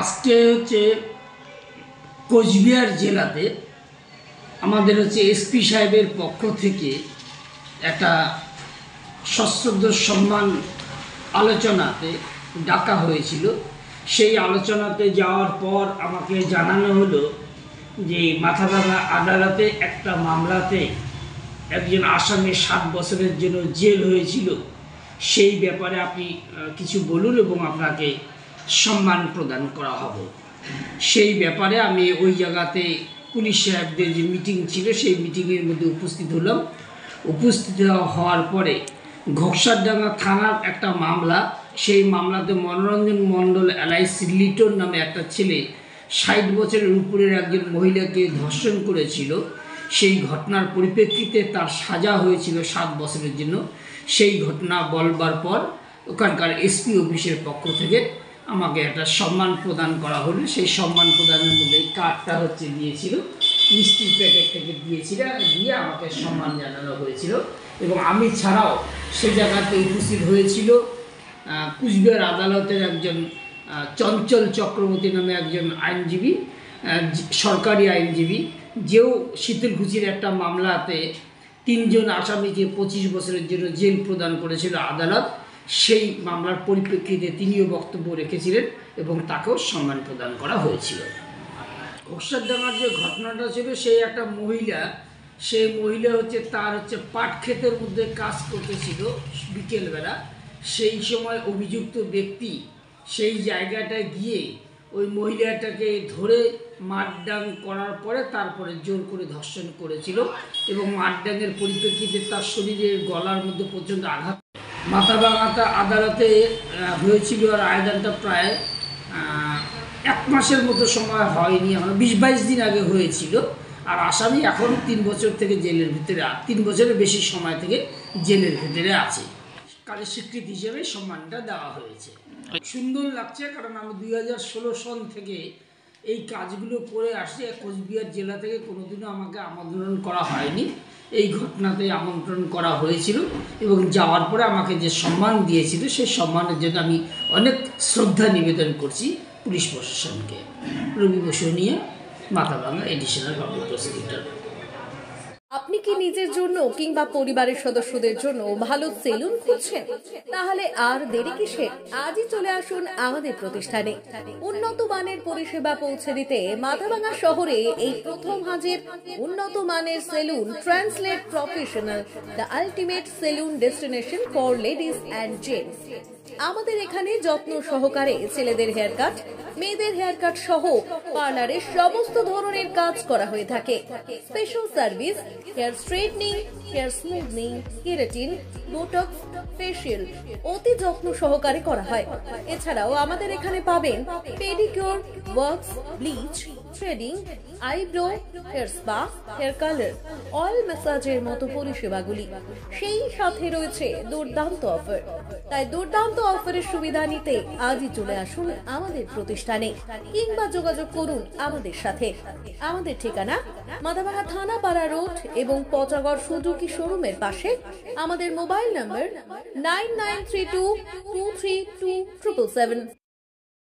আজকে হচ্ছে কোচবিহার জেলাতে আমাদের হচ্ছে এসপি সাহেবের পক্ষ থেকে একটা সশ্রদ্ধ সম্মান আলোচনাতে ডাকা হয়েছিল। সেই আলোচনাতে যাওয়ার পর আমাকে জানানো হলো যে মাথাভাঙা আদালতে একটা মামলাতে একজন আসামি 7 বছরের জন্য জেল হয়েছিল। সেই ব্যাপারে আপনি কিছু বলুন এবং আপনাকে সম্মান প্রদান করা হবে। সেই ব্যাপারে আমি ওই জায়গাতে পুলিশ সাহেবদের যে মিটিং ছিল সেই মিটিংয়ের মধ্যে উপস্থিত হলাম। উপস্থিত হওয়ার পরে ঘোকসারডাঙ্গা থানার একটা মামলা, সেই মামলাতে মনোরঞ্জন মণ্ডল এলআইসি লিটন নামে একটা ছেলে 60 বছরের উপরের একজন মহিলাকে ধর্ষণ করেছিল। সেই ঘটনার পরিপ্রেক্ষিতে তার সাজা হয়েছিল 7 বছরের জন্য। সেই ঘটনা বলবার পর ওখানকার এসপি অফিসের পক্ষ থেকে আমাকে একটা সম্মান প্রদান করা হলো। সেই সম্মান প্রদানের মধ্যে কার্ডটা হচ্ছে দিয়েছিল, মিষ্টির প্যাকেট থেকে দিয়েছিল, দিয়ে আমাকে সম্মান জানানো হয়েছিল। এবং আমি ছাড়াও সে জায়গাতে উপস্থিত হয়েছিল কুচবিহার আদালতের একজন চঞ্চল চক্রবর্তী নামে একজন আইনজীবী, সরকারি আইনজীবী, যেও শীতলকুচির একটা মামলাতে 3 জন আসামিকে 25 বছরের জন্য জেল প্রদান করেছিল আদালত। সেই মামলার পরিপ্রেক্ষিতে তিনিও বক্তব্য রেখেছিলেন এবং তাকেও সম্মান প্রদান করা হয়েছিল। ঘোকসারডাঙ্গার যে ঘটনাটা ছিল, সেই একটা মহিলা, সেই মহিলা হচ্ছে তার পাট ক্ষেতের মধ্যে কাজ করতেছিল বিকেলবেলা। সেই সময় অভিযুক্ত ব্যক্তি সেই জায়গাটায় গিয়ে ওই মহিলাটাকে ধরে মারডাং করার পরে তারপরে জোর করে ধর্ষণ করেছিল এবং মারডাংয়ের পরিপ্রেক্ষিতে তার শরীরের গলার মধ্যে পর্যন্ত আঘাত। মাথাভাঙা আদালতে হয়েছিল, আর আবেদনটা প্রায় 1 মাসের মতো সময় হয়নি, এখন 20-22 দিন আগে হয়েছিল। আর আসামি এখন 3 বছর থেকে জেলের ভিতরে, 3 বছরের বেশি সময় থেকে জেলের ভিতরে আছে। কাজের স্বীকৃতি হিসেবে সম্মানটা দেওয়া হয়েছে। সুন্দর লাগছে, কারণ আমি 2016 সন থেকে এই কাজগুলো করে আসছি। কোচবিহার জেলা থেকে কোনোদিনও আমাকে আমন্ত্রণ করা হয়নি, এই ঘটনাতে আমন্ত্রণ করা হয়েছিল এবং যাওয়ার পরে আমাকে যে সম্মান দিয়েছিল সেই সম্মানের জন্য আমি অনেক শ্রদ্ধা নিবেদন করছি পুলিশ প্রশাসনকে। রবি বসু নিয়ে, মাথাভাঙা এডিশনাল পাবলিক প্রসিকিউটর। আপনি কি নিজের জন্য কিংবা পরিবারের সদস্যদের জন্য ভালো সেলুন খুঁজছেন? তাহলে আর দেরি কিসে? আজই চলে আসুন আমাদের প্রতিষ্ঠানে। উন্নত মানের পরিষেবা পৌঁছে দিতে মাথাভাঙা শহরে এই প্রথম হাজির উন্নত মানের salon translate professional, the ultimate salon destination for ladies and gents. আমাদের এখানে যত্ন সহকারে ছেলেদের হেয়ার কাট, মেয়েদের হেয়ার কাট সহ পার্লারের সমস্ত ধরনের কাজ করা হয়ে থাকে। Special service, hair straightening, hair smoothing, keratin, botox, facial অতি যত্ন সহকারে করা হয়। এছাড়াও আমাদের এখানে পাবেন pedicure, wax, bleach, threading, eyebrow, hair spa, hair colour, oil ম্যাসাজের মতো পরিষেবাগুলি। সেই সাথে রয়েছে দুর্দান্ত অফার। তাই দুর্দান্ত অফারের সুবিধা নিতে আজই চলে আসুন আমাদের প্রতিষ্ঠানে কিংবা যোগাযোগ করুন আমাদের সাথে। আমাদের ঠিকানা মাথাভাঙা থানাপাড়া রোড এবং পচাগড় সুজুকি শোরুমের পাশে। আমাদের মোবাইল নম্বর 9932232777।